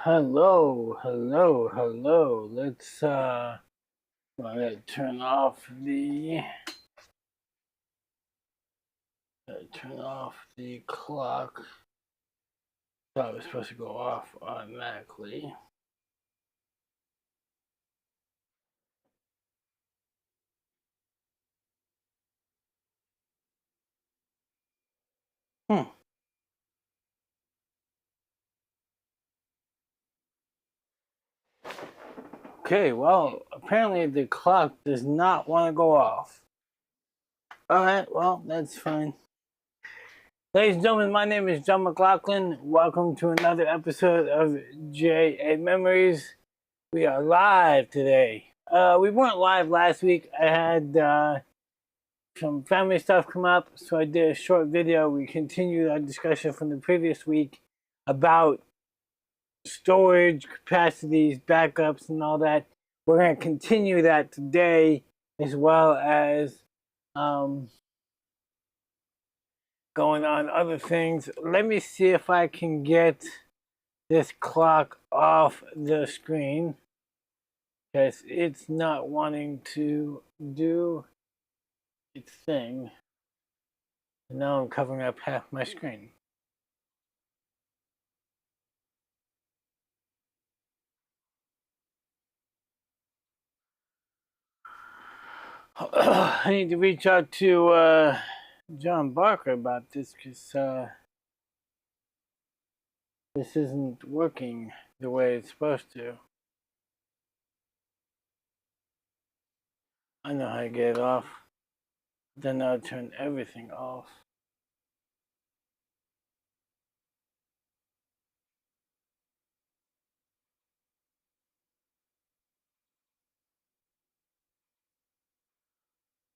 Hello. Let's I'm gonna turn off the clock. Thought it was supposed to go off automatically. Hmm. Okay, well, apparently the clock does not want to go off. Alright, well, that's fine. Ladies and gentlemen, my name is John McLauchlan. Welcome to another episode of J.A. Memories. We are live today. We weren't live last week. I had some family stuff come up, so I did a short video. We continued our discussion from the previous week about storage capacities, backups, and all that. We're going to continue that today, as well as going on other things. Let me see if I can get this clock off the screen, because it's not wanting to do its thing. And now I'm covering up half my screen. I need to reach out to John Barker about this, because this isn't working the way it's supposed to. I know how to get it off. Then I'll turn everything off.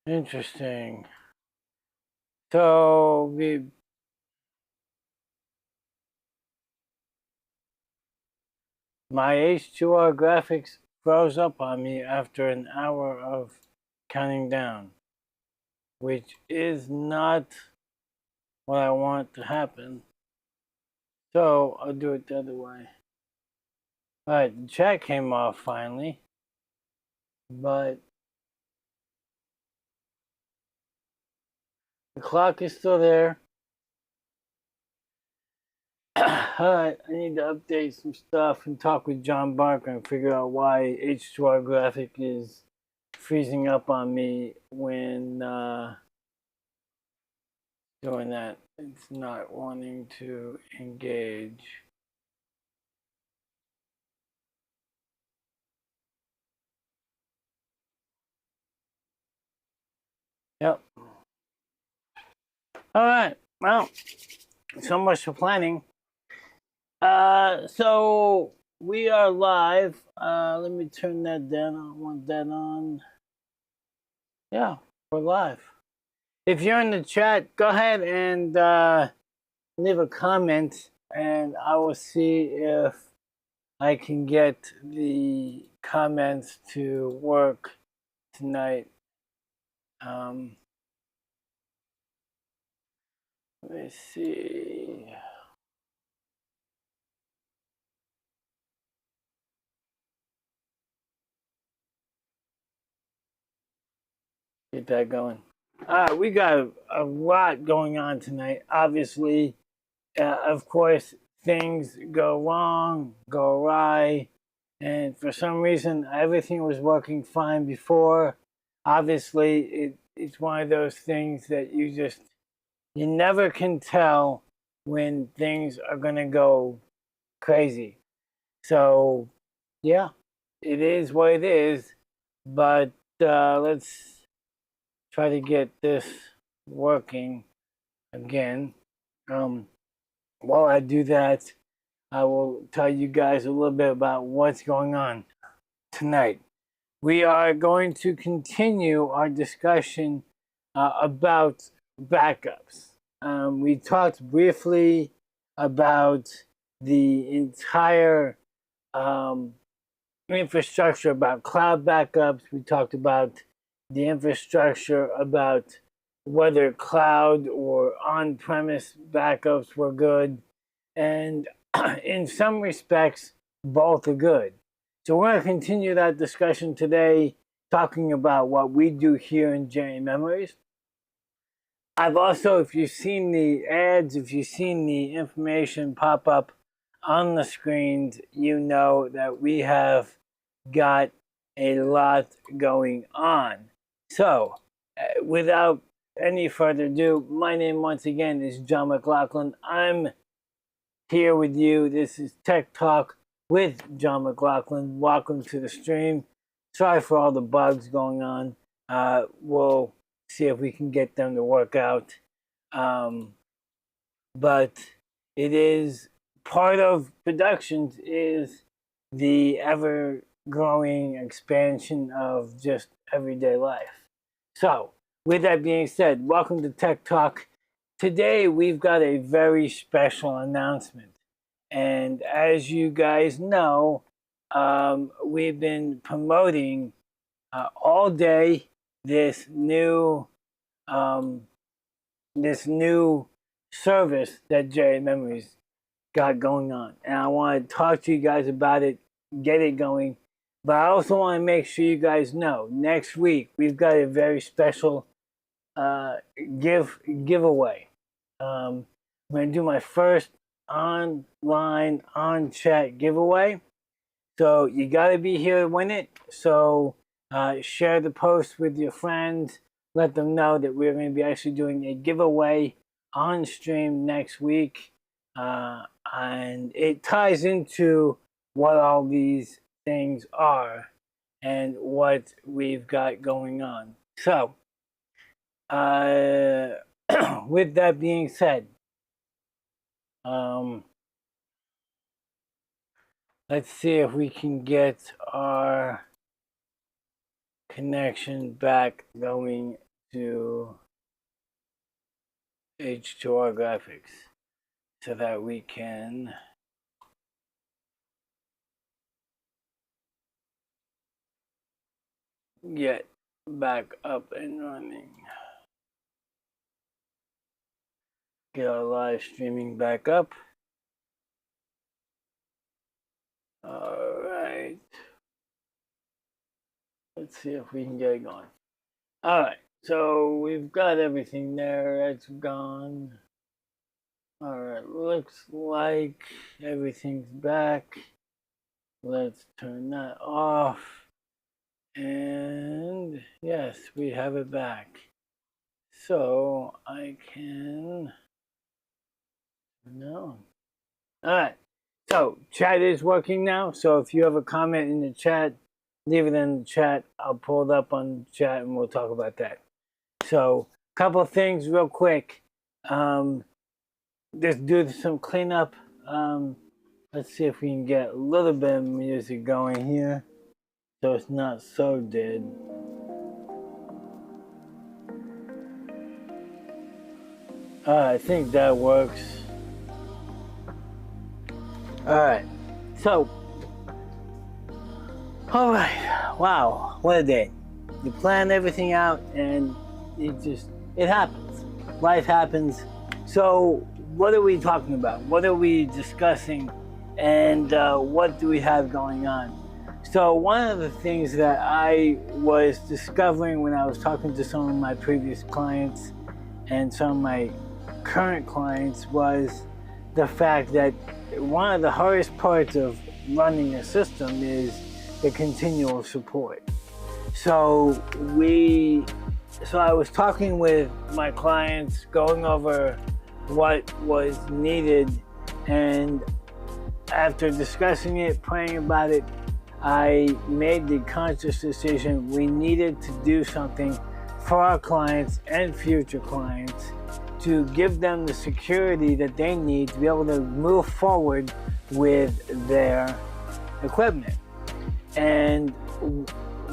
Interesting. So my H2R graphics froze up on me after an hour of counting down, which is not what I want to happen. So I'll do it the other way. Alright, the chat came off finally, but the clock is still there. Alright, I need to update some stuff and talk with John Barker and figure out why H2R graphic is freezing up on me when doing that. It's not wanting to engage. Yep. Alright, well, so much for planning. So we are live. Let me turn that down. I want that on. Yeah, we're live. If you're in the chat, go ahead and leave a comment, and I will see if I can get the comments to work tonight. Let me see. Get that going. We got a lot going on tonight. Obviously, of course, things go wrong, go awry, and for some reason, everything was working fine before. Obviously, it's one of those things that you never can tell when things are going to go crazy. So, yeah, it is what it is, but let's try to get this working again. While I do that, I will tell you guys a little bit about what's going on tonight. We are going to continue our discussion about backups. We talked briefly about the entire infrastructure about cloud backups. We talked about the infrastructure about whether cloud or on-premise backups were good. And in some respects, both are good. So we're going to continue that discussion today, talking about what we do here in JA Memories. I've also, if you've seen the ads, if you've seen the information pop up on the screens, you know that we have got a lot going on. So, without any further ado, my name once again is John McLauchlan. I'm here with you. This is Tech Talk with John McLauchlan. Welcome to the stream. Sorry for all the bugs going on. We'll see if we can get them to work out. But it is part of productions is the ever growing expansion of just everyday life. So, with that being said, welcome to Tech Talk. Today we've got a very special announcement. And as you guys know, we've been promoting all day this new service that JA Memories got going on. And I want to talk to you guys about it, get it going. But I also want to make sure you guys know, next week we've got a very special giveaway. I'm going to do my first online on-chat giveaway. So you got to be here to win it. So share the post with your friends. Let them know that we're going to be actually doing a giveaway on stream next week. And it ties into what all these things are and what we've got going on. So, with that being said, let's see if we can get our connection back going to H2R graphics so that we can get back up and running. Get our live streaming back up. All right. Let's see if we can get it going. All right. So we've got everything there. It's gone. All right. Looks like everything's back. Let's turn that off. And yes, we have it back. So I can. No. All right. So chat is working now. So if you have a comment in the chat, leave it in the chat. I'll pull it up on the chat and we'll talk about that. So a couple of things real quick. Just do some cleanup. Let's see if we can get a little bit of music going here so it's not so dead. I think that works. Alright, so, alright, wow, what a day. You plan everything out and it happens. Life happens. So, what are we talking about? What are we discussing? And what do we have going on? So, one of the things that I was discovering when I was talking to some of my previous clients and some of my current clients was the fact that one of the hardest parts of running a system is the continual support. So I was talking with my clients, going over what was needed, and after discussing it, praying about it, I made the conscious decision we needed to do something for our clients and future clients to give them the security that they need to be able to move forward with their equipment. And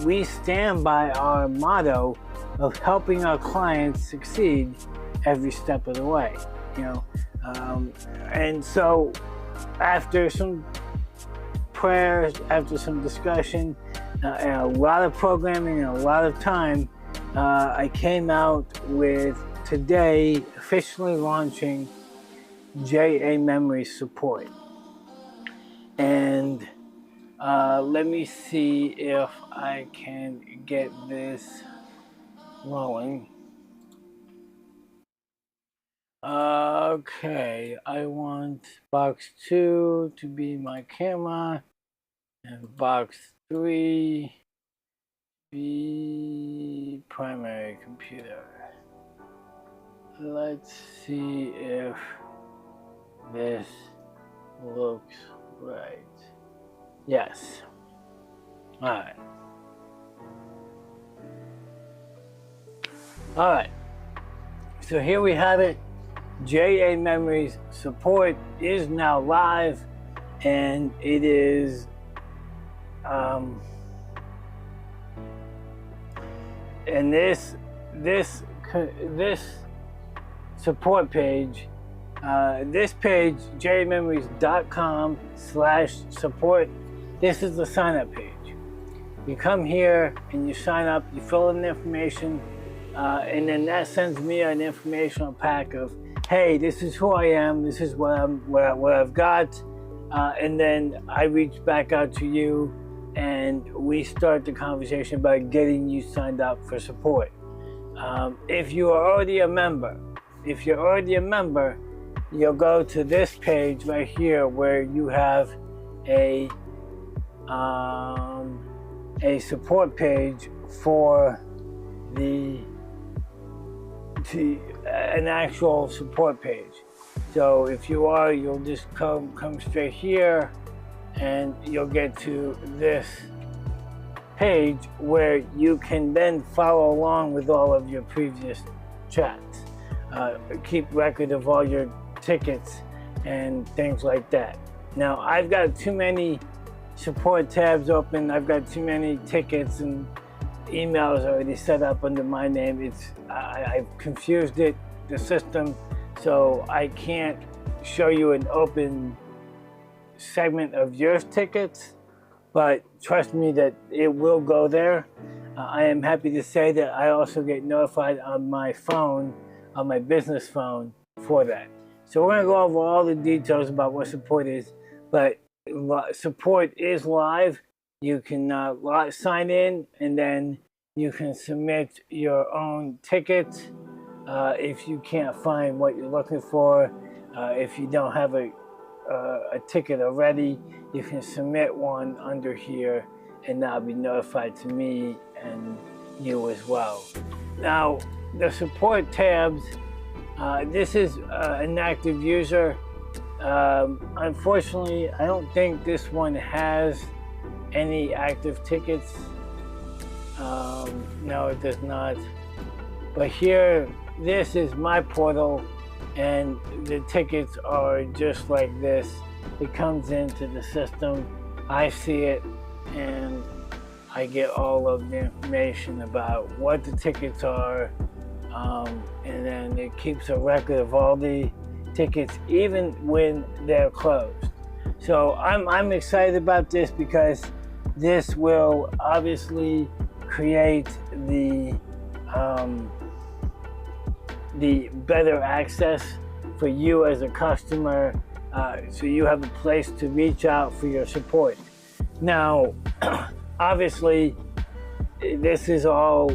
we stand by our motto of helping our clients succeed every step of the way, and so after some prayers, after some discussion, and a lot of programming and a lot of time, I came out with today officially launching JA Memory support. And Let me see if I can get this rolling. Okay, I want box 2 to be my camera, and box 3 be primary computer. Let's see if this looks right. Yes. Alright. Alright. So here we have it. JA Memories support is now live, and it is and this support page, this page, jamemories.com/support, this is the sign up page. You come here and you sign up, you fill in the information, and then that sends me an informational pack of, hey, this is who I am, this is what I've got, and then I reach back out to you and we start the conversation about getting you signed up for support. If you are already a member, you'll go to this page right here where you have a support page for an actual support page. So if you are, you'll just come straight here and you'll get to this page where you can then follow along with all of your previous chats. Keep record of all your tickets and things like that. Now, I've got too many support tabs open. I've got too many tickets and emails already set up under my name. I've confused the system, so I can't show you an open segment of your tickets, but trust me that it will go there. I am happy to say that I also get notified on my phone, on my business phone, for that. So we're going to go over all the details about what support is, but support is live. You can sign in, and then you can submit your own tickets if you can't find what you're looking for. If you don't have a ticket already, you can submit one under here, and that'll be notified to me and you as well. Now, the support tabs, this is an active user. Unfortunately, I don't think this one has any active tickets. No, it does not. But here, this is my portal, and the tickets are just like this. It comes into the system, I see it, and I get all of the information about what the tickets are, and then it keeps a record of all the tickets, even when they're closed. So I'm excited about this because this will obviously create the better access for you as a customer, so you have a place to reach out for your support. Now, obviously, this is all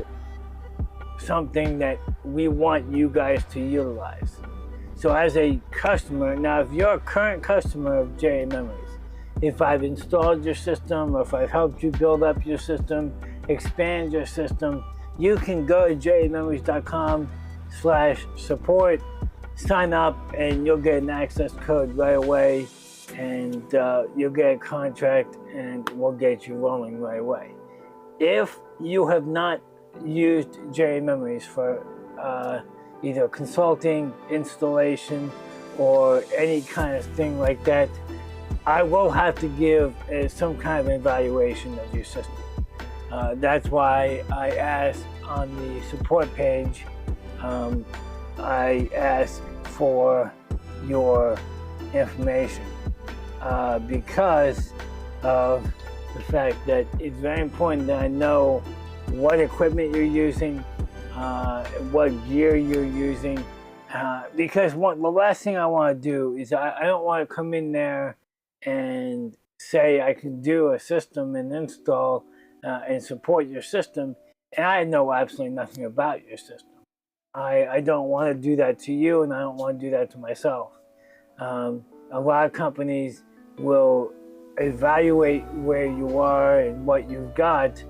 something that we want you guys to utilize. So as a customer, now if you're a current customer of JA Memories, if I've installed your system, or if I've helped you build up your system, expand your system, you can go to jamemories.com/support, sign up, and you'll get an access code right away, and you'll get a contract, and we'll get you rolling right away. If you have not used JA Memories for either consulting, installation, or any kind of thing like that, I will have to give some kind of evaluation of your system. That's why I asked on the support page, I asked for your information because of the fact that it's very important that I know what equipment you're using, what gear you're using, because the last thing I want to do is I don't want to come in there and say I can do a system and install and support your system, and I know absolutely nothing about your system. I don't want to do that to you, and I don't want to do that to myself. A lot of companies will evaluate where you are and what you've got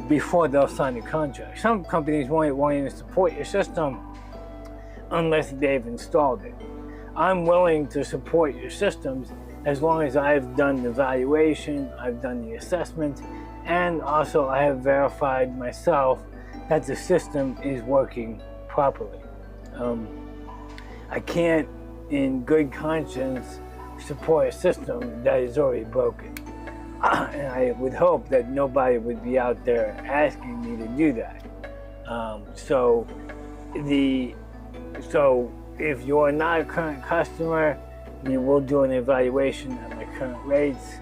before they'll sign a contract. Some companies won't even support your system unless they've installed it. I'm willing to support your systems as long as I've done the evaluation, I've done the assessment, and also I have verified myself that the system is working properly. I can't, in good conscience, support a system that is already broken. And I would hope that nobody would be out there asking me to do that. So if you're not a current customer, we will do an evaluation at my current rates.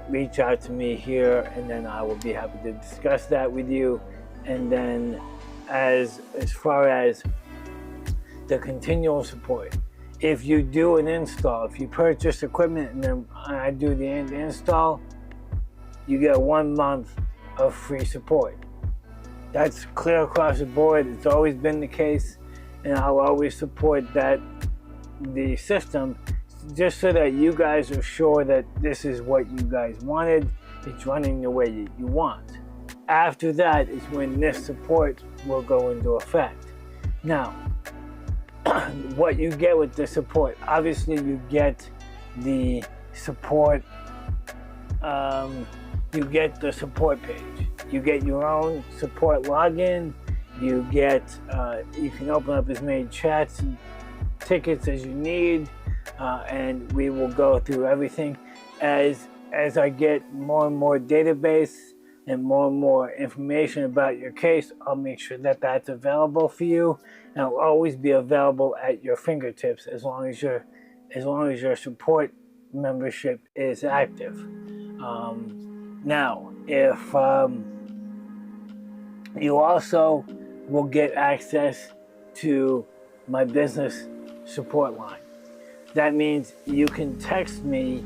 Reach out to me here, and then I will be happy to discuss that with you. And then as far as the continual support, if you do an install, if you purchase equipment and then I do the install, you get 1 month of free support. That's clear across the board. It's always been the case, and I'll always support the system, just so that you guys are sure that this is what you guys wanted. It's running the way you want. After that is when this support will go into effect. Now, what you get with the support, obviously you get the support, page. You get your own support login. You can open up as many chats and tickets as you need, and we will go through everything. As I get more and more database and more information about your case, I'll make sure that that's available for you, and it'll always be available at your fingertips as long as your support membership is active. Now, if you also will get access to my business support line. That means you can text me,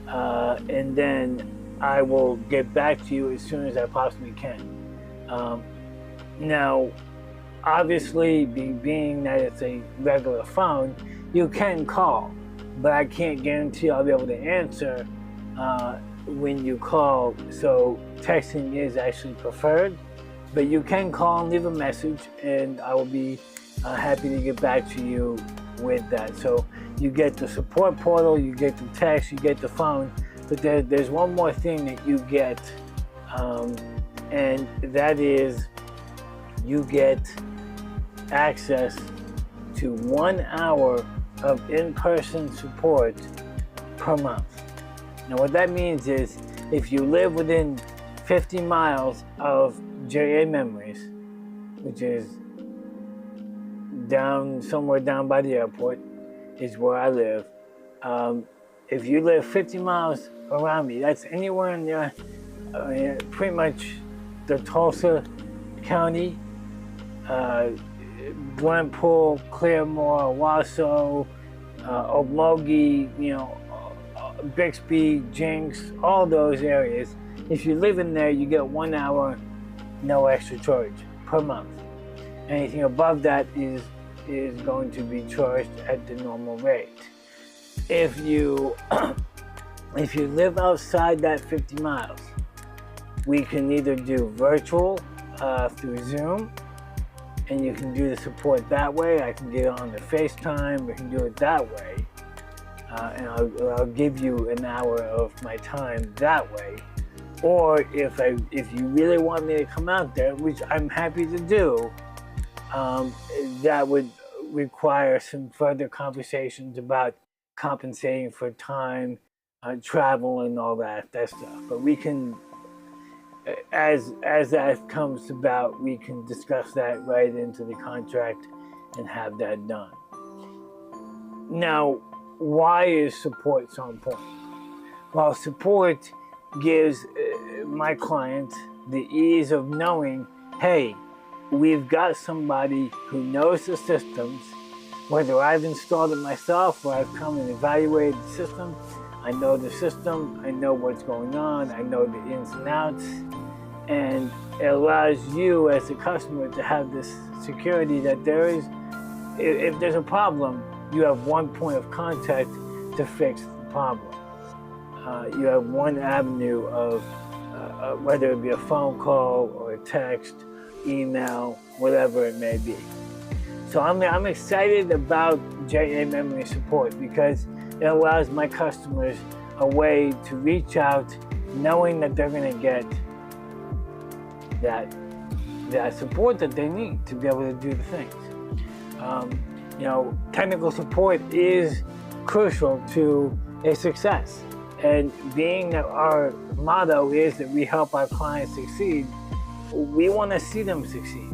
and then I will get back to you as soon as I possibly can. Now, obviously, being that it's a regular phone, you can call, but I can't guarantee I'll be able to answer when you call. So texting is actually preferred, but you can call and leave a message, and I will be happy to get back to you with that. So you get the support portal, you get the text, you get the phone, but there's one more thing that you get, and that is you get access to 1 hour of in-person support per month. Now what that means is if you live within 50 miles of JA Memories, which is somewhere down by the airport, is where I live. If you live 50 miles around me, that's anywhere in pretty much the Tulsa County, Glenpool, Claremore, Wausau, Okmulgee, Bixby, Jinx, all those areas. If you live in there, you get 1 hour, no extra charge per month. Anything above that is going to be charged at the normal rate. If you live outside that 50 miles, we can either do virtual through Zoom, and you can do the support that way. I can get on the FaceTime. We can do it that way, and I'll give you an hour of my time that way. Or if you really want me to come out there, which I'm happy to do, that would require some further conversations about compensating for time, travel, and all that stuff. But we can, as that comes about, we can discuss that right into the contract and have that done. Now, why is support so important? Well, support gives my client the ease of knowing, hey, we've got somebody who knows the systems. Whether I've installed it myself or I've come and evaluated the system, I know the system, I know what's going on, I know the ins and outs, and it allows you as a customer to have this security that if there's a problem, you have one point of contact to fix the problem. You have one avenue of whether it be a phone call or a text, email, whatever it may be. So I'm excited about JA Memory Support because it allows my customers a way to reach out knowing that they're going to get that support that they need to be able to do the things. Technical support is crucial to a success. And being that our motto is that we help our clients succeed, we want to see them succeed.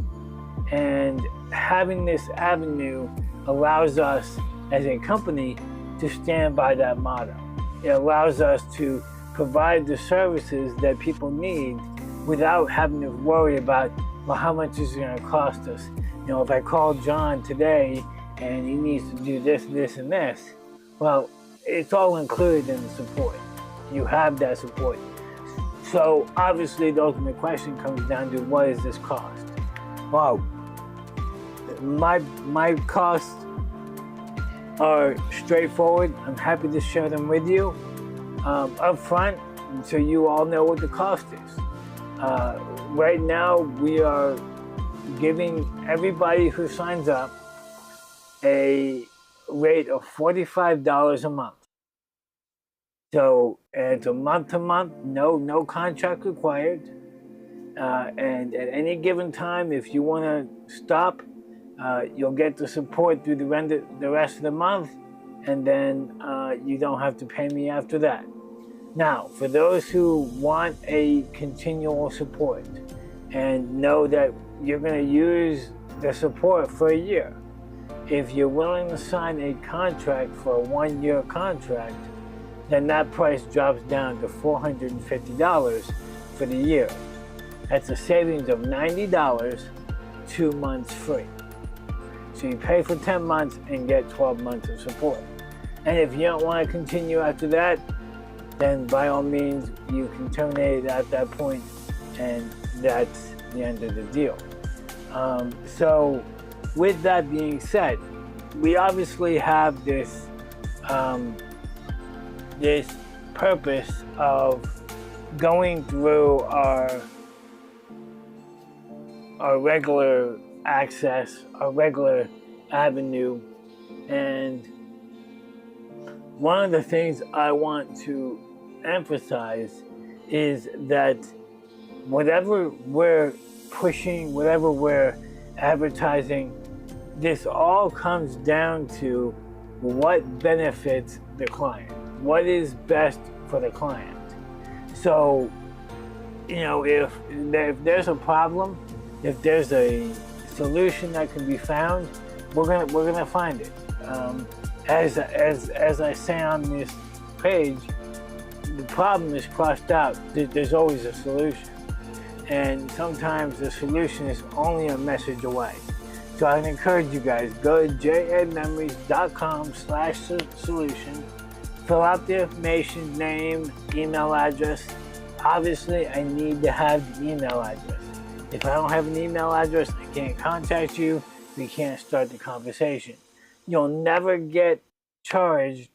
And having this avenue allows us as a company to stand by that motto. It allows us to provide the services that people need without having to worry about, well, how much is it going to cost us? If I call John today and he needs to do this, this, and this, well, it's all included in the support. You have that support. So obviously the ultimate question comes down to, what does this cost? Wow. My costs are straightforward. I'm happy to share them with you up front so you all know what the cost is. Right now we are giving everybody who signs up a rate of $45 a month. So it's a month-to-month, no contract required. And at any given time, if you want to stop, you'll get the support through the rest of the month, and then you don't have to pay me after that. Now, for those who want a continual support and know that you're going to use the support for a year, if you're willing to sign a contract for a 1-year contract, then that price drops down to $450 for the year. That's a savings of $90, 2 months free. So you pay for 10 months and get 12 months of support. And if you don't want to continue after that, then by all means, you can terminate it at that point, and that's the end of the deal. So with that being said, we obviously have this purpose of going through our regular access, our regular avenue, and one of the things I want to emphasize is that whatever we're pushing, whatever we're advertising, this all comes down to what benefits the client, what is best for the client. So, if there's a problem, if there's a solution that can be found, we're gonna find it. As I say on this page, the problem is crossed out. There's always a solution, and sometimes the solution is only a message away. So I'd encourage you guys, go to jamemories.com/solution, fill out the information, name, email address. Obviously, I need to have the email address. If I don't have an email address, I can't contact you. We can't start the conversation. You'll never get charged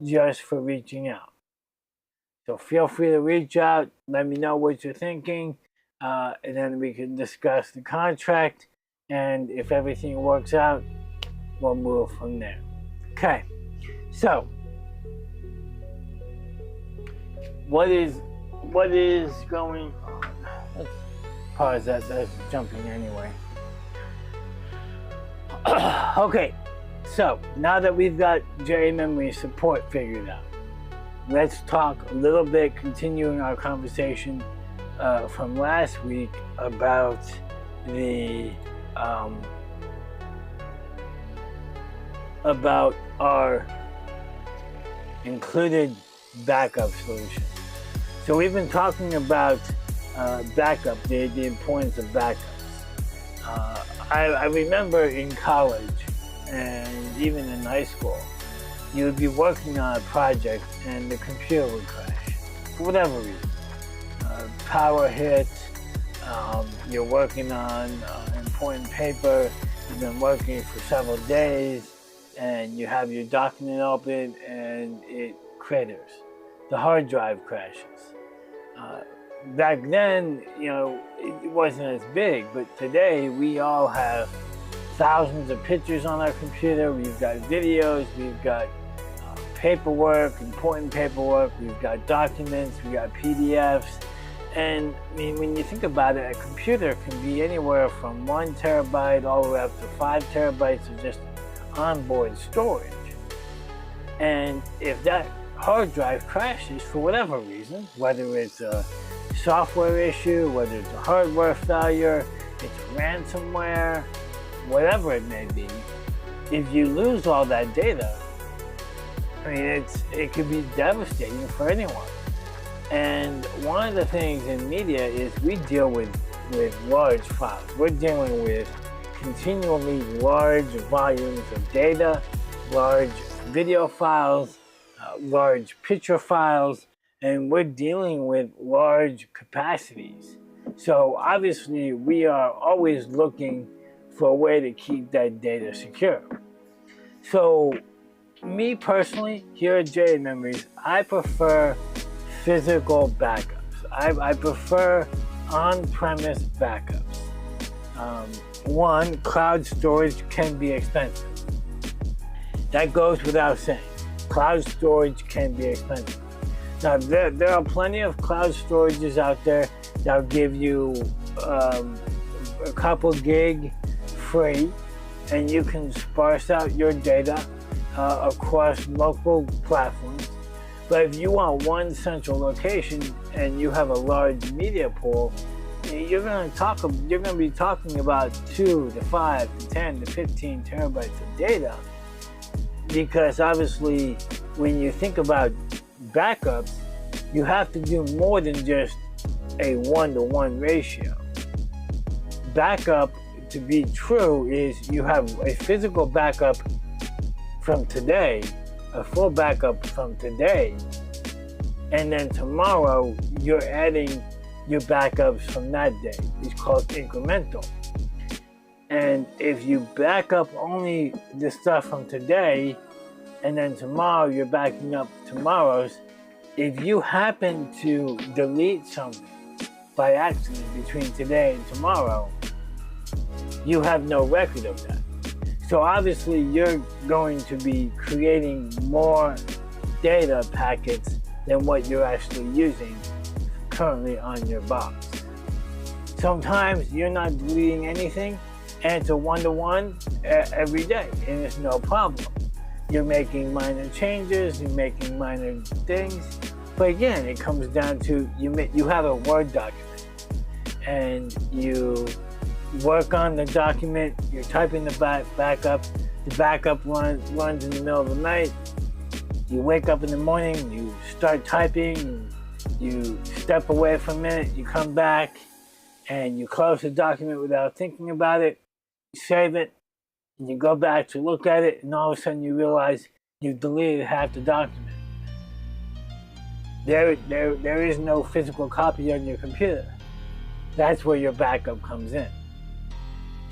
just for reaching out. So feel free to reach out. Let me know what you're thinking, and then we can discuss the contract. And if everything works out, we'll move from there. Okay. So, what is going on? Let's pause that. That's jumping anyway. Okay. So now that we've got JA Memory Support figured out, let's talk a little bit, continuing our conversation from last week about about our included backup solution. So we've been talking about backup, the importance of backups. I remember in college and even in high school, you would be working on a project and the computer would crash for whatever reason. Power hits, you're working on important paper, you've been working for several days, and you have your document open and it craters. The hard drive crashes. Back then, it wasn't as big, but today we all have thousands of pictures on our computer. We've got videos, we've got paperwork, important paperwork, we've got documents, we've got PDFs. And I mean, when you think about it, a computer can be anywhere from 1 terabyte all the way up to 5 terabytes of just onboard storage. And if that hard drive crashes for whatever reason, whether it's a software issue, whether it's a hardware failure, it's ransomware, whatever it may be, if you lose all that data, I mean, it could be devastating for anyone. And one of the things in media is we deal with large files. We're dealing with continually large volumes of data, large video files, large picture files, and we're dealing with large capacities. So obviously we are always looking for a way to keep that data secure. So me personally, here at J Memories, I prefer physical backups. I prefer on-premise backups. One, cloud storage can be expensive. That goes without saying. Cloud storage can be expensive. Now, there are plenty of cloud storages out there that'll give you a couple gig free, and you can sparse out your data across multiple platforms. But if you want one central location and you have a large media pool, you're going to be talking about 2 to 5 to 10 to 15 terabytes of data, because obviously when you think about backups, you have to do more than just a 1-to-1 ratio. Backup, to be true, is you have a physical backup from today, a full backup from today, and then tomorrow you're adding your backups from that day. It's called incremental. And if you back up only the stuff from today, and then tomorrow you're backing up tomorrow's, if you happen to delete something by accident between today and tomorrow, you have no record of that. So obviously you're going to be creating more data packets than what you're actually using currently on your box. Sometimes you're not deleting anything, and it's a 1-to-1 every day, and it's no problem. You're making minor changes, you're making minor things, but again, it comes down to you have a Word document, and you work on the document, you're typing the backup, the backup runs in the middle of the night, you wake up in the morning, you start typing, you step away for a minute, you come back, and you close the document without thinking about it, you save it, and you go back to look at it, and all of a sudden you realize you've deleted half the document. There is no physical copy on your computer. That's where your backup comes in.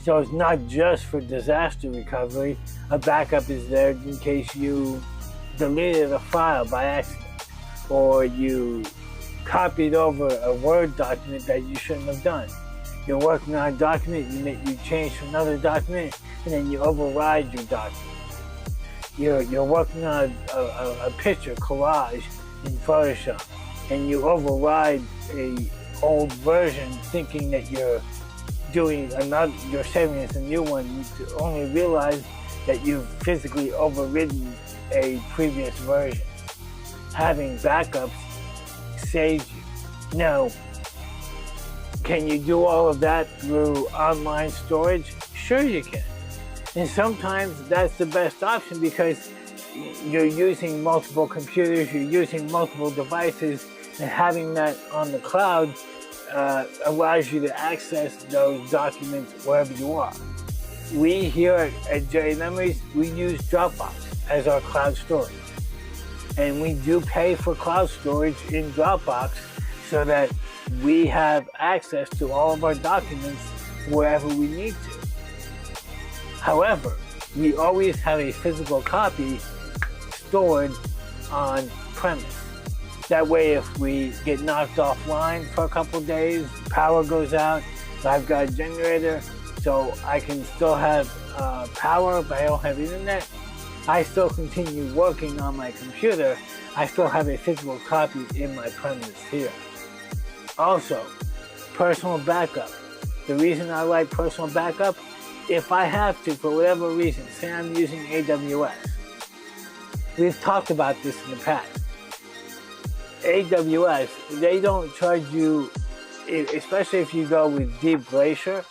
So it's not just for disaster recovery. A backup is there in case you deleted a file by accident, or you copied over a Word document that you shouldn't have done. You're working on a document, you change to another document, and then you override your document. You're working on a picture collage in Photoshop, and you override a old version thinking that you're saving as a new one. You only realize that you've physically overridden a previous version. Having backups saves you. Now, can you do all of that through online storage? Sure you can. And sometimes that's the best option, because you're using multiple computers, you're using multiple devices, and having that on the cloud allows you to access those documents wherever you are. We here at J Memories, we use Dropbox. as our cloud storage. And we do pay for cloud storage in Dropbox so that we have access to all of our documents wherever we need to. However, we always have a physical copy stored on premise. That way, if we get knocked offline for a couple of days, power goes out, I've got a generator, so I can still have power, but I don't have internet. I still continue working on my computer. I still have a physical copy in my premise here. Also, personal backup. The reason I like personal backup, if I have to, for whatever reason, say I'm using AWS. We've talked about this in the past. AWS, they don't charge you, especially if you go with Deep Glacier.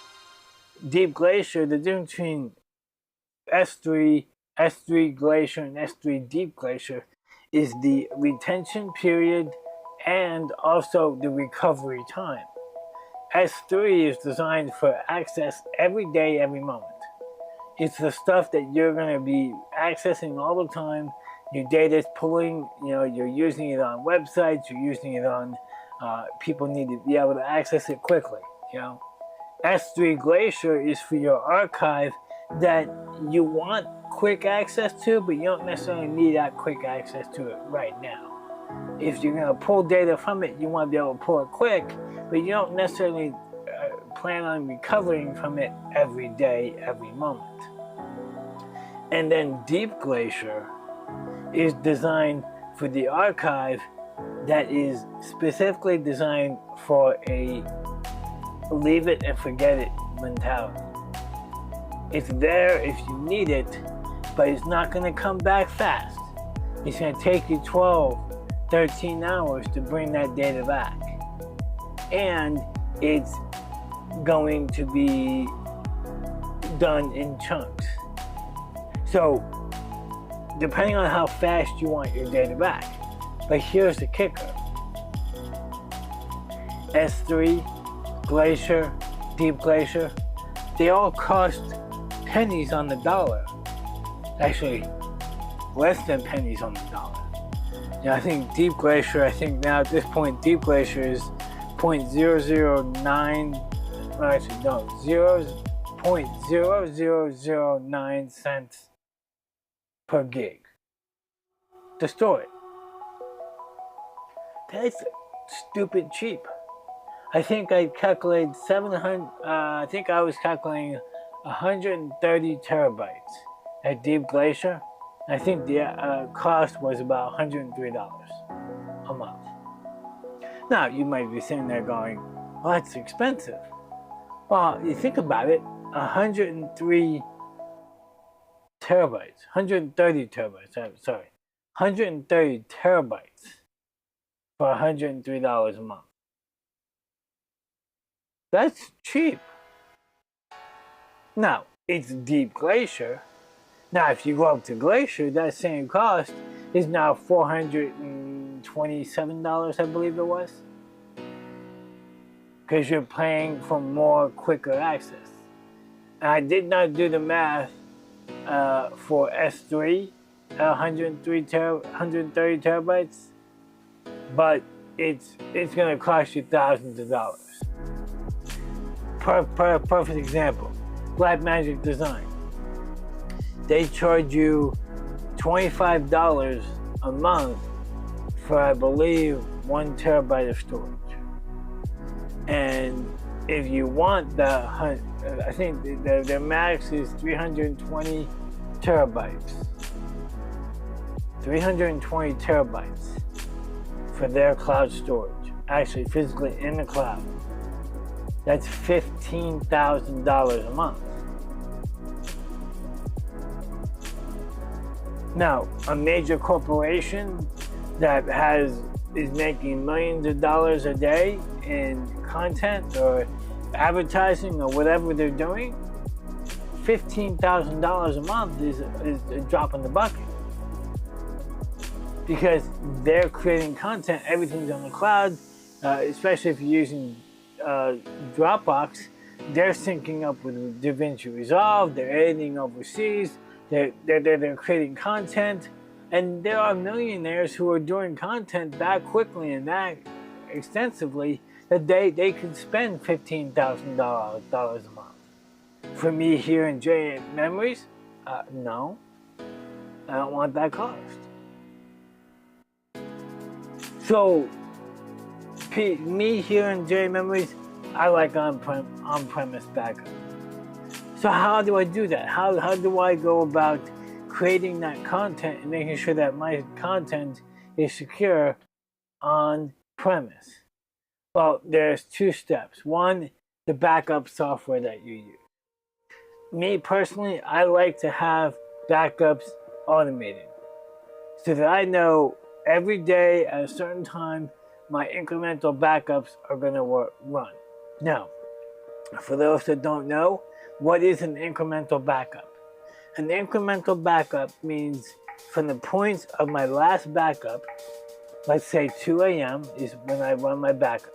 Deep Glacier, the difference between S3 Glacier and S3 Deep Glacier is the retention period and also the recovery time. S3 is designed for access every day, every moment. It's the stuff that you're going to be accessing all the time. Your data is pulling, you're using it on websites, you're using it on, people need to be able to access it quickly, S3 Glacier is for your archive that you want quick access to, but you don't necessarily need that quick access to it right now. If you're going to pull data from it, you want to be able to pull it quick, but you don't necessarily plan on recovering from it every day, every moment. And then Deep Glacier is designed for the archive that is specifically designed for a leave it and forget it mentality. It's there if you need it, but it's not going to come back fast. It's going to take you 12, 13 hours to bring that data back. And it's going to be done in chunks. So, depending on how fast you want your data back. But here's the kicker. S3, Glacier, Deep Glacier, they all cost pennies on the dollar. Actually, less than pennies on the dollar. I think Deep Glacier, now at this point, Deep Glacier is 0.0009, actually no, 0.0009 cents per gig to store it. That's stupid cheap. I think I calculated 700, I think I was calculating 130 terabytes at Deep Glacier. I think the cost was about $103 a month. Now, you might be sitting there going, well, that's expensive. Well, you think about it, 130 terabytes for $103 a month. That's cheap. Now, it's Deep Glacier. Now, if you go up to Glacier, that same cost is now $427, I believe it was. Because you're paying for more quicker access. And I did not do the math for S3, 130 terabytes, but it's going to cost you thousands of dollars. Perfect example, Blackmagic Design. They charge you $25 a month for, I believe, 1 terabyte of storage. And if you want I think their max is 320 terabytes. 320 terabytes for their cloud storage. Actually, physically in the cloud. That's $15,000 a month. Now, a major corporation that is making millions of dollars a day in content or advertising or whatever they're doing, $15,000 a month is a drop in the bucket. Because they're creating content, everything's on the cloud, especially if you're using Dropbox, they're syncing up with DaVinci Resolve, they're editing overseas, They're creating content, and there are millionaires who are doing content that quickly and that extensively that they could spend $15,000 a month. For me here in J Memories, no, I don't want that cost. So, me here in J Memories, I like on-premise backup. So how do I do that? How do I go about creating that content and making sure that my content is secure on premise? Well, there's two steps. One, the backup software that you use. Me personally, I like to have backups automated so that I know every day at a certain time my incremental backups are going to run. Now, for those that don't know, what is an incremental backup? An incremental backup means from the points of my last backup, let's say 2 a.m. is when I run my backups.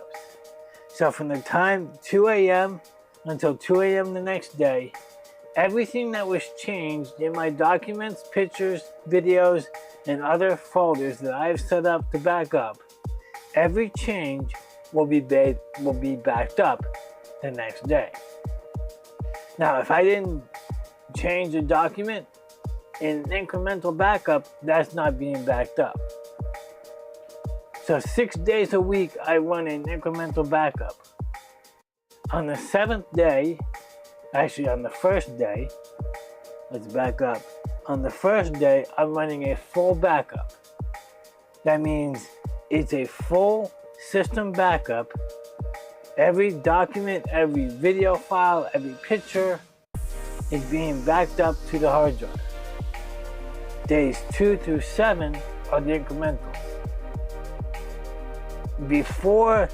So from the time 2 a.m. until 2 a.m. the next day, everything that was changed in my documents, pictures, videos, and other folders that I've set up to back up, every change will be backed up the next day. Now, if I didn't change a document in an incremental backup, that's not being backed up. So 6 days a week, I run an incremental backup. On the 7th day, actually on the first day, let's back up. On the first day, I'm running a full backup. That means it's a full system backup. Every document, every video file, every picture is being backed up to the hard drive. Days 2 through 7 are the incrementals. Before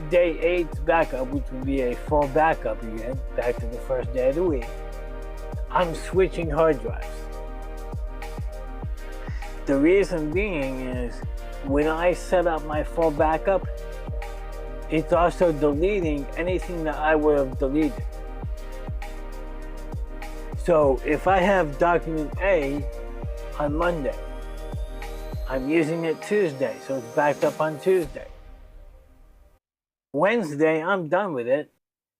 day 8's backup, which would be a full backup again, back to the first day of the week, I'm switching hard drives. The reason being is when I set up my full backup, it's also deleting anything that I would have deleted. So if I have document A on Monday, I'm using it Tuesday, so it's backed up on Tuesday. Wednesday, I'm done with it,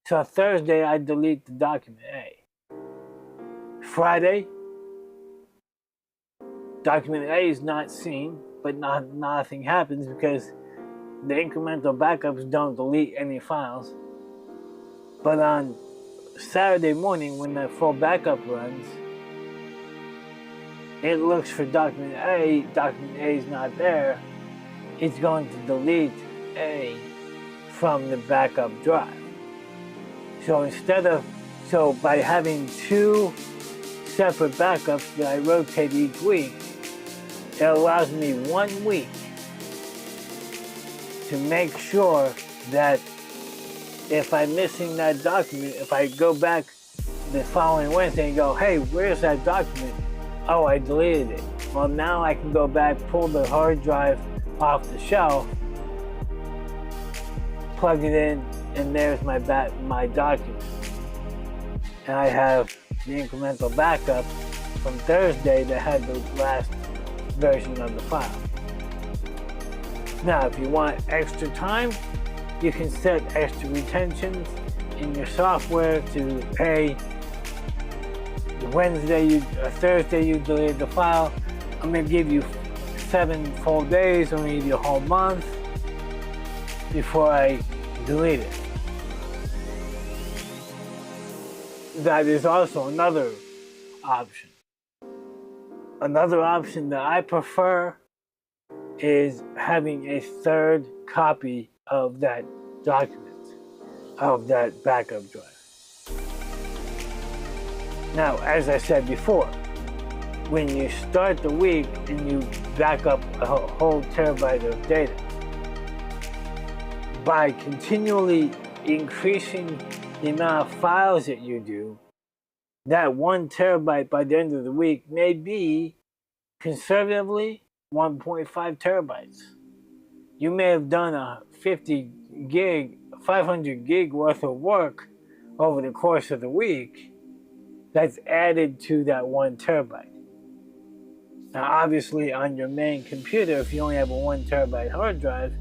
so Thursday I delete the document A. Friday, document A is not seen, but nothing happens because the incremental backups don't delete any files. But on Saturday morning, when the full backup runs, it looks for document A. Document A is not there. It's going to delete A from the backup drive. So by having two separate backups that I rotate each week, it allows me 1 week to make sure that if I'm missing that document, if I go back the following Wednesday and go, hey, where's that document? Oh, I deleted it. Well, now I can go back, pull the hard drive off the shelf, plug it in, and there's my document. And I have the incremental backup from Thursday that had the last version of the file. Now, if you want extra time, you can set extra retentions in your software to, hey, Thursday you deleted the file. I'm going to give you 7 full days, I'm going to give you a whole month before I delete it. That is also another option. Another option that I prefer is having a third copy of that document, of that backup drive. Now, as I said before, when you start the week and you back up a whole terabyte of data, by continually increasing the amount of files that you do, that 1 terabyte by the end of the week may be conservatively 1.5 terabytes. You may have done a 500 gig worth of work over the course of the week. that's added to that 1 terabyte. Now, obviously, on your main computer, if you only have a 1 terabyte hard drive,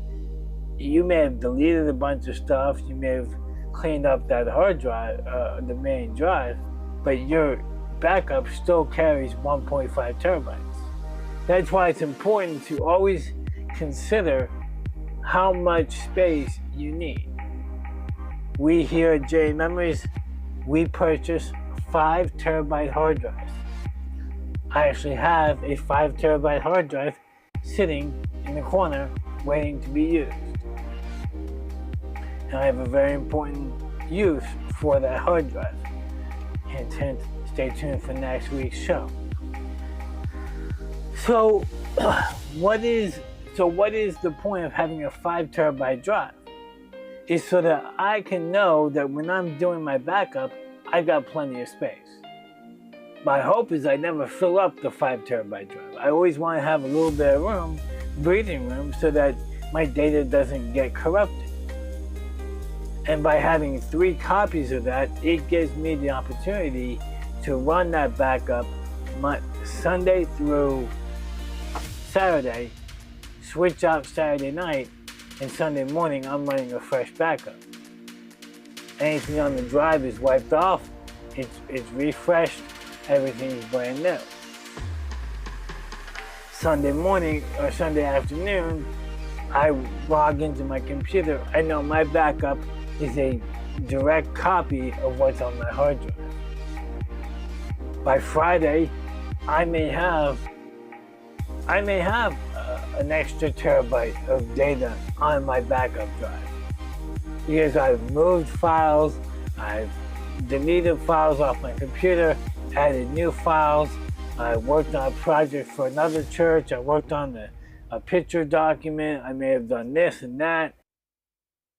you may have deleted a bunch of stuff. You may have cleaned up that hard drive, the main drive, but your backup still carries 1.5 terabytes. That's why it's important to always consider how much space you need. We here at J Memories, we purchase 5 terabyte hard drives. I actually have a 5 terabyte hard drive sitting in the corner waiting to be used. And I have a very important use for that hard drive. Hint, hint, stay tuned for next week's show. So what is the point of having a 5 terabyte drive? It's so that I can know that when I'm doing my backup, I got plenty of space. My hope is I never fill up the 5 terabyte drive. I always want to have a little bit of room, breathing room, so that my data doesn't get corrupted. And by having 3 copies of that, it gives me the opportunity to run that backup Sunday through Saturday, switch out Saturday night, and Sunday morning I'm running a fresh backup. Anything on the drive is wiped off, it's refreshed, everything's brand new. Sunday morning or Sunday afternoon, I log into my computer. I know my backup is a direct copy of what's on my hard drive. By Friday, I may have an extra terabyte of data on my backup drive because I've moved files, I've deleted files off my computer, added new files. I worked on a project for another church. I worked on a picture document. I may have done this and that,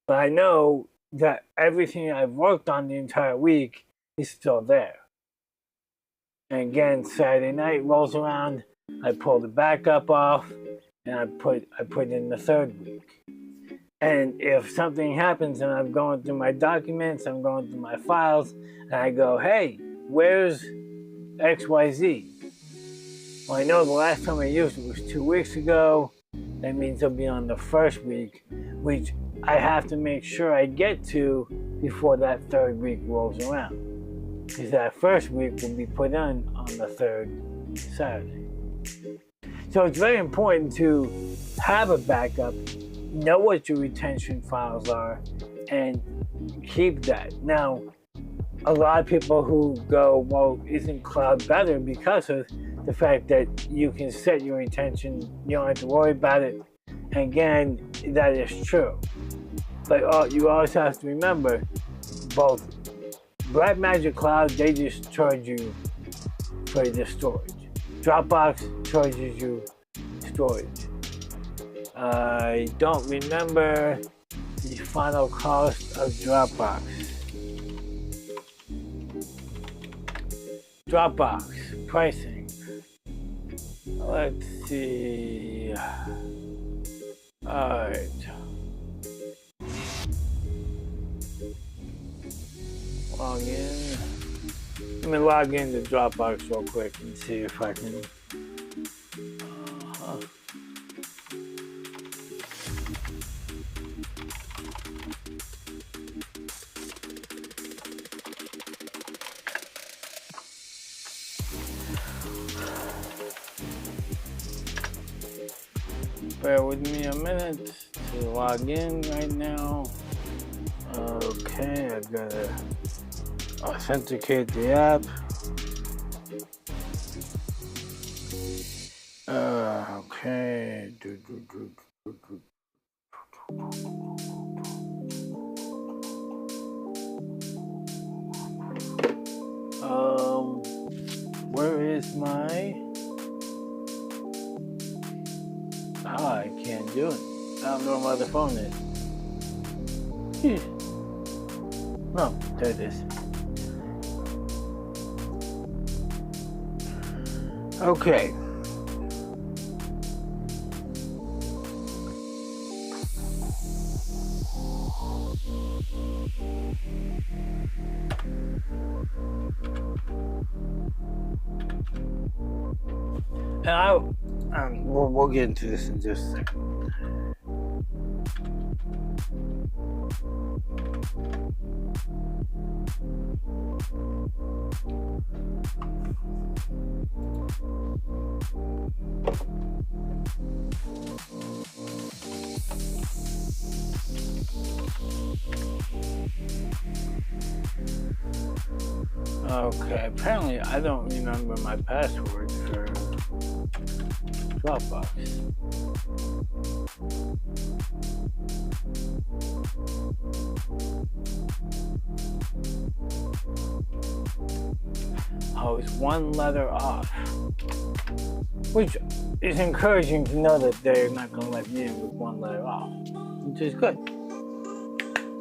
but I know that everything I've worked on the entire week is still there. And again, Saturday night rolls around, I pull the backup off, and I put in the 3rd week. And if something happens and I'm going through my documents, I'm going through my files, and I go, hey, where's XYZ? Well, I know the last time I used it was 2 weeks ago. That means it'll be on the 1st week, which I have to make sure I get to before that 3rd week rolls around. Because that 1st week will be put on the 3rd Saturday. So it's very important to have a backup, know what your retention files are, and keep that. Now, a lot of people who go, well, isn't cloud better because of the fact that you can set your retention, you don't have to worry about it. And again, that is true. But you always have to remember, both Blackmagic Cloud, they just charge you for the storage. Dropbox charges you storage. I don't remember the final cost of Dropbox. Dropbox pricing. Let's see. All right. Log in. Let me log into Dropbox real quick and see if I can. Bear with me a minute to log in right now. Okay, I've got to authenticate the app. Okay. Where is my? I can't do it. I don't know where the phone is. No, there it is. Okay. And we'll get into this in just a second. Okay, apparently I don't remember my password for Dropbox. Oh, it's one letter off. Which is encouraging to know that they're not going to let me in with one letter off, which is good.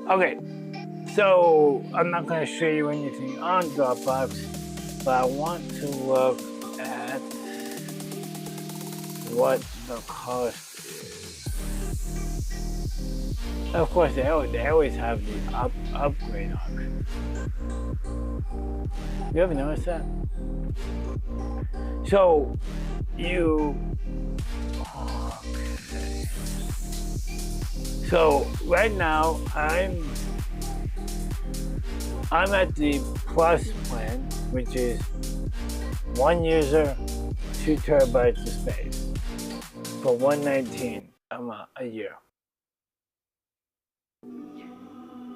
Okay, so I'm not going to show you anything on Dropbox, but I want to look at what the cost is. Of course, they always have these upgrade options. You ever notice that? So, okay. So right now I'm at the Plus plan, which is 1 user, 2 terabytes of space for $119 a year.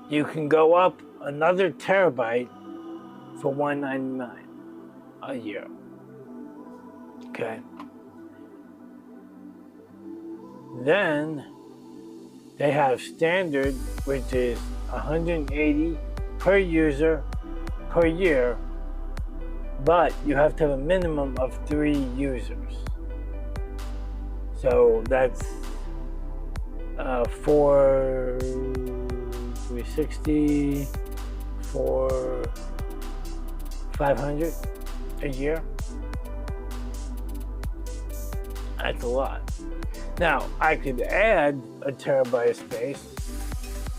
You can go up another terabyte for $199 a year. Okay. Then they have standard, which is $180 per user per year, but you have to have a minimum of 3 users. So that's 360 for 500 a year. That's a lot. Now I could add a terabyte of space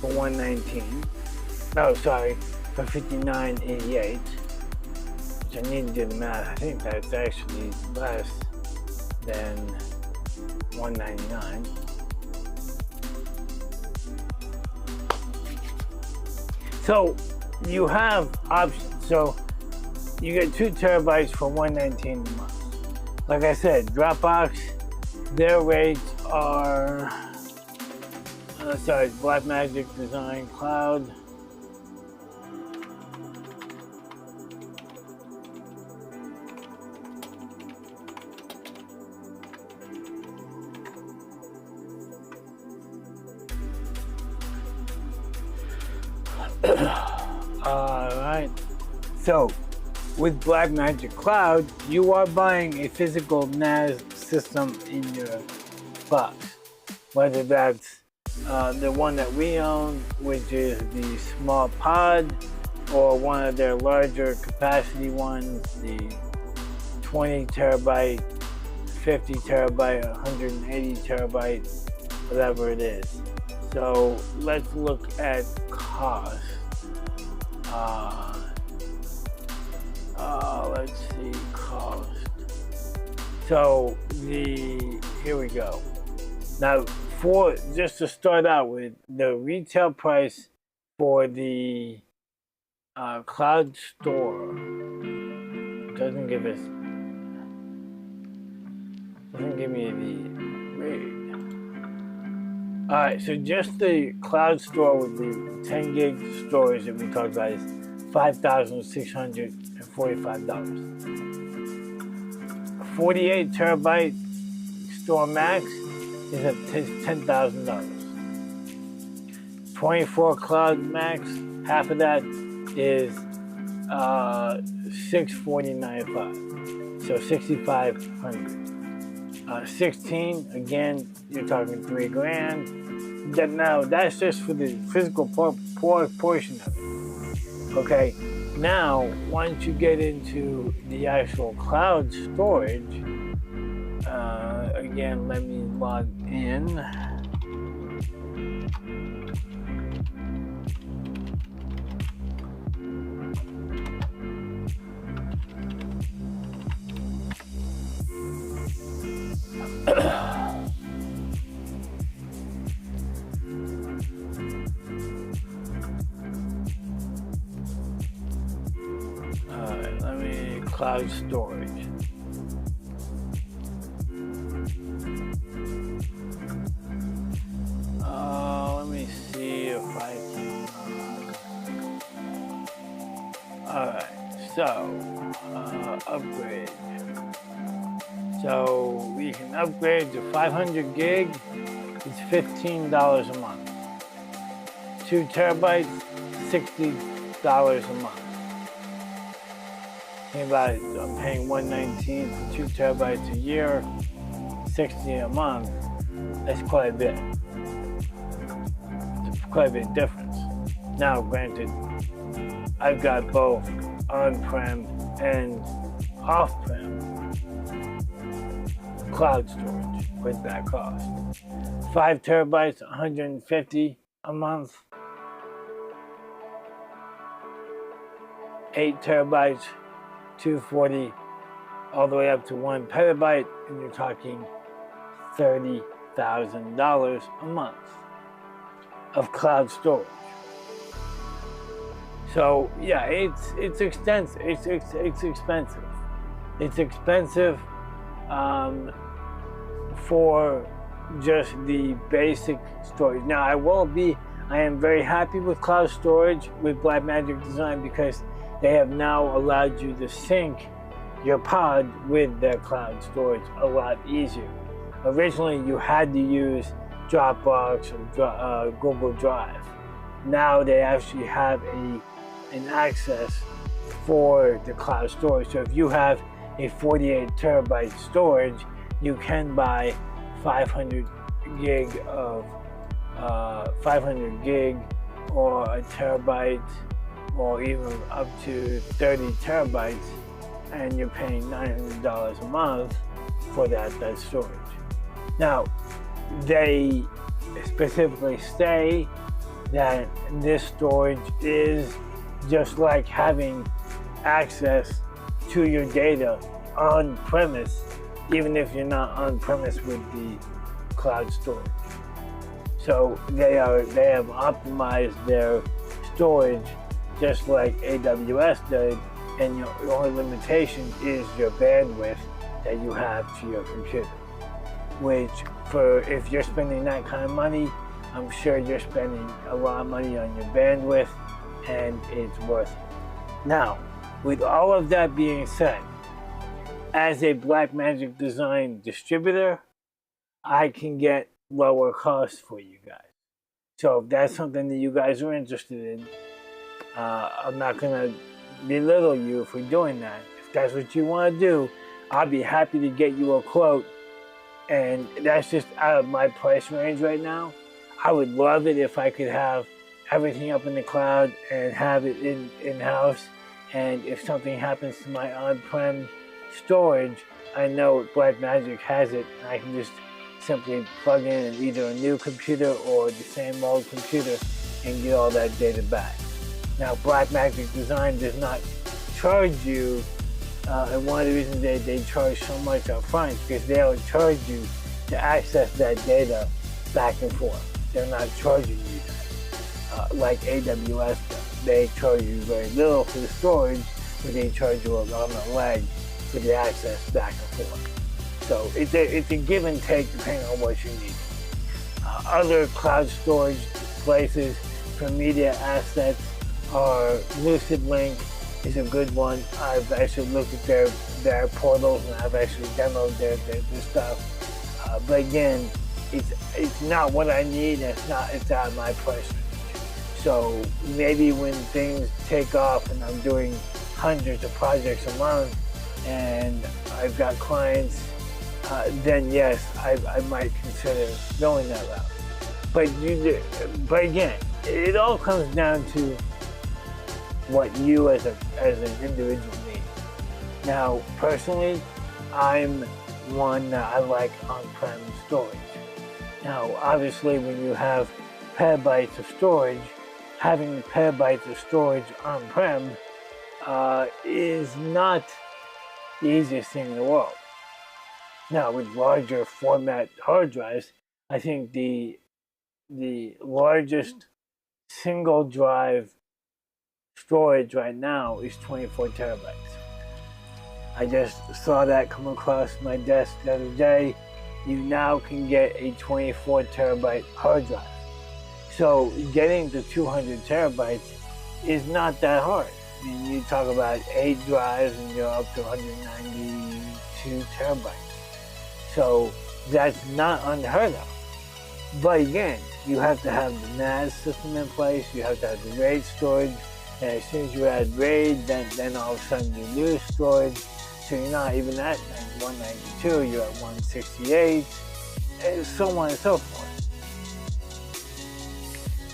for $119. No, sorry, for $59.88. Which I need to do the math. I think that's actually less than $199. So you have options. So you get 2 terabytes for $119 a month. Like I said, Dropbox, their rates are, Blackmagic Design Cloud. Alright, so with Blackmagic Cloud, you are buying a physical NAS system in your box. Whether that's the one that we own, which is the small pod, or one of their larger capacity ones, the 20 terabyte, 50 terabyte, 180 terabyte, whatever it is. So let's look at cost. Let's see, cost. So here we go. Now, just to start out with, the retail price for the cloud store doesn't give me the rate. All right, so just the cloud store with the 10 gig storage that we talked about is $5,645. 48 terabyte store max is at $10,000. 24 cloud max, half of that is $649.5, so $6,500. 16, again, you're talking $3,000. Now that's just for the physical portion of it. Okay, now once you get into the actual cloud storage, again, let me log in. cloud storage. Let me see if I can. Alright, so upgrade. So we can upgrade to 500 gig. It's $15 a month. 2 terabytes, $60 a month. Think about it, I'm paying $119 for 2 terabytes a year, $60 a month. That's quite a bit. It's quite a bit difference. Now, granted, I've got both on-prem and off-prem cloud storage with that cost. 5 terabytes, $150 a month. 8 terabytes, $240, all the way up to 1 petabyte, and you're talking $30,000 a month of cloud storage. So yeah, it's extensive. It's expensive. It's expensive for just the basic storage. Now I am very happy with cloud storage with Blackmagic Design because they have now allowed you to sync your pod with their cloud storage a lot easier. Originally, you had to use Dropbox or Google Drive. Now they actually have an access for the cloud storage. So if you have a 48 terabyte storage, you can buy 500 gig of 500 gig or a terabyte or even up to 30 terabytes, and you're paying $900 a month for that storage. Now, they specifically say that this storage is just like having access to your data on premise, even if you're not on premise with the cloud storage. So they have optimized their storage just like AWS did, and your only limitation is your bandwidth that you have to your computer. Which, if you're spending that kind of money, I'm sure you're spending a lot of money on your bandwidth, and it's worth it. Now, with all of that being said, as a Blackmagic Design distributor, I can get lower costs for you guys. So if that's something that you guys are interested in, I'm not going to belittle you for doing that. If that's what you want to do, I'll be happy to get you a quote. And that's just out of my price range right now. I would love it if I could have everything up in the cloud and have it in-house. And if something happens to my on-prem storage, I know Blackmagic has it, and I can just simply plug in either a new computer or the same old computer and get all that data back. Now, Blackmagic Design does not charge you, and one of the reasons they charge so much up front is because they'll charge you to access that data back and forth. They're not charging you like AWS does. They charge you very little for the storage, but they charge you an arm and a leg for the access back and forth. So it's a give and take depending on what you need. Other cloud storage places for media assets are LucidLink is a good one. I've actually looked at their portals, and I've actually demoed their stuff. But again, it's not what I need, and it's out of my price range. So maybe when things take off and I'm doing hundreds of projects a month and I've got clients, then yes, I might consider going that route. But again, it all comes down to what you as an individual need. Now, personally, I'm one that I like on-prem storage. Now, obviously, when you have petabytes of storage, having petabytes of storage on-prem is not the easiest thing in the world. Now, with larger format hard drives, I think the largest single drive storage right now is 24 terabytes. I just saw that come across my desk the other day. You now can get a 24 terabyte hard drive. So getting to 200 terabytes is not that hard. I mean, you talk about 8 drives and you're up to 192 terabytes. So that's not unheard of. But again, you have to have the NAS system in place, you have to have the RAID storage, and as soon as you add RAID, then all of a sudden you lose storage. So you're not even at 192, you're at 168, and so on and so forth.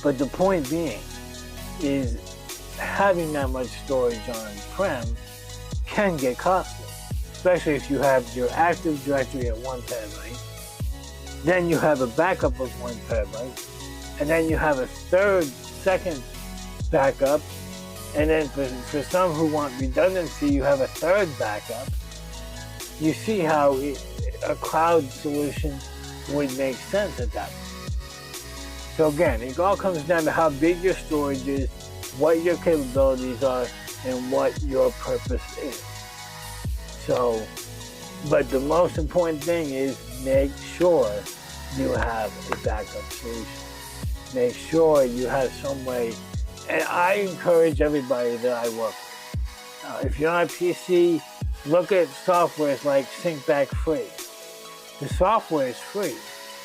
But the point being is having that much storage on-prem can get costly, especially if you have your Active Directory at 1 terabyte, then you have a backup of 1 terabyte, and then you have a second backup, and then for some who want redundancy, you have a third backup. You see how a cloud solution would make sense at that point. So again, it all comes down to how big your storage is, what your capabilities are, and what your purpose is. So, but the most important thing is make sure you have a backup solution. Make sure you have some way, and I encourage everybody that I work with. If you're on a PC, look at softwares like SyncBack Free. The software is free.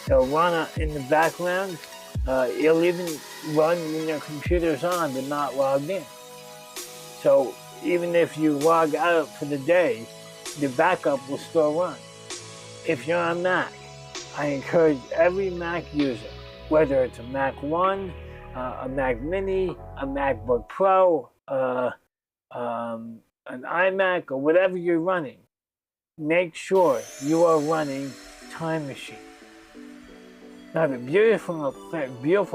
It'll run in the background. It'll even run when your computer's on but not logged in. So even if you log out for the day, the backup will still run. If you're on Mac, I encourage every Mac user, whether it's a Mac One, a Mac Mini, a MacBook Pro, an iMac, or whatever you're running, make sure you are running Time Machine. Now the beautiful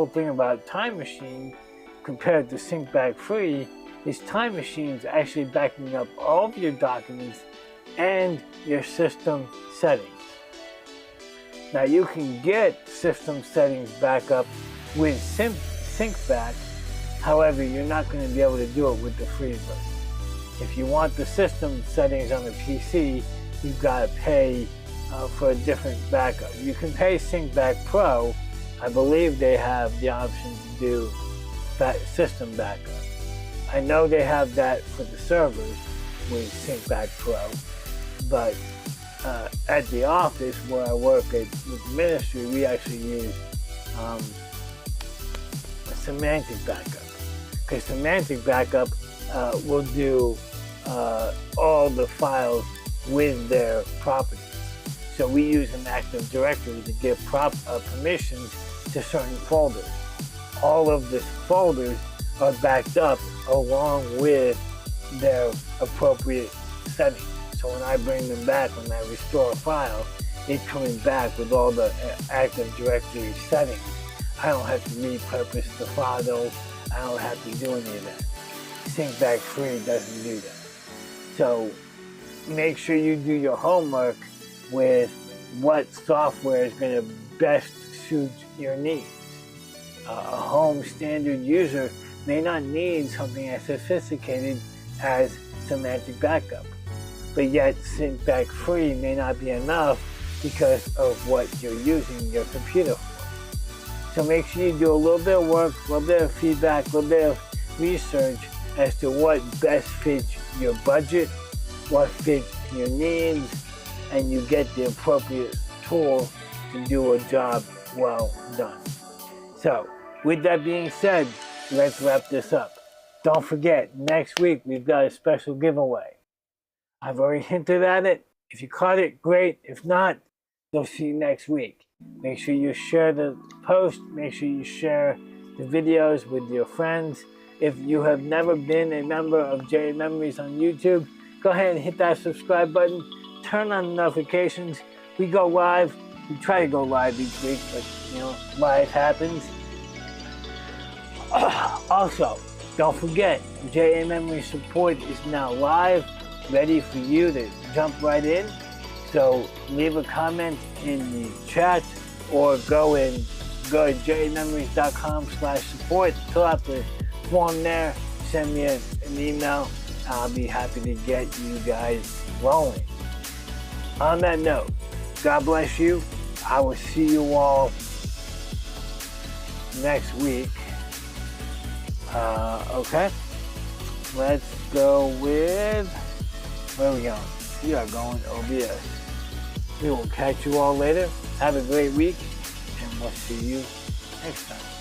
thing about Time Machine compared to SyncBack Free is Time Machine's actually backing up all of your documents and your system settings. Now you can get system settings back up with SyncBack, however you're not going to be able to do it with the free version. If you want the system settings on the PC, you've got to pay for a different backup. You can pay SyncBack Pro. I believe they have the option to do system backup. I know they have that for the servers with SyncBack Pro, but at the office where I work with the ministry, we actually use a semantic backup. Because semantic backup will do all the files with their properties. So we use an Active Directory to give permissions to certain folders. All of the folders are backed up along with their appropriate settings. So when I bring them back, when I restore a file, it's coming back with all the Active Directory settings. I don't have to repurpose the files. I don't have to do any of that. SyncBack Free doesn't do that. So make sure you do your homework with what software is going to best suit your needs. A home standard user may not need something as sophisticated as semantic backup, but yet SyncBack Free may not be enough because of what you're using your computer for. So make sure you do a little bit of work, a little bit of feedback, a little bit of research as to what best fits your budget, what fits your needs, and you get the appropriate tool to do a job well done. So, with that being said, let's wrap this up. Don't forget, next week we've got a special giveaway. I've already hinted at it. If you caught it, great. If not, we'll see you next week. Make sure you share the post. Make sure you share the videos with your friends. If you have never been a member of J Memories on YouTube, go ahead and hit that subscribe button. Turn on the notifications. We go live. We try to go live each week, but life happens. Also, don't forget, JA Memory support is now live, ready for you to jump right in. So leave a comment in the chat or go to jamemories.com/support, fill out the form there, send me an email. I'll be happy to get you guys rolling. On that note, God bless you. I will see you all next week. Okay. Let's go with, where are we going? We are going OBS. We will catch you all later. Have a great week, and we'll see you next time.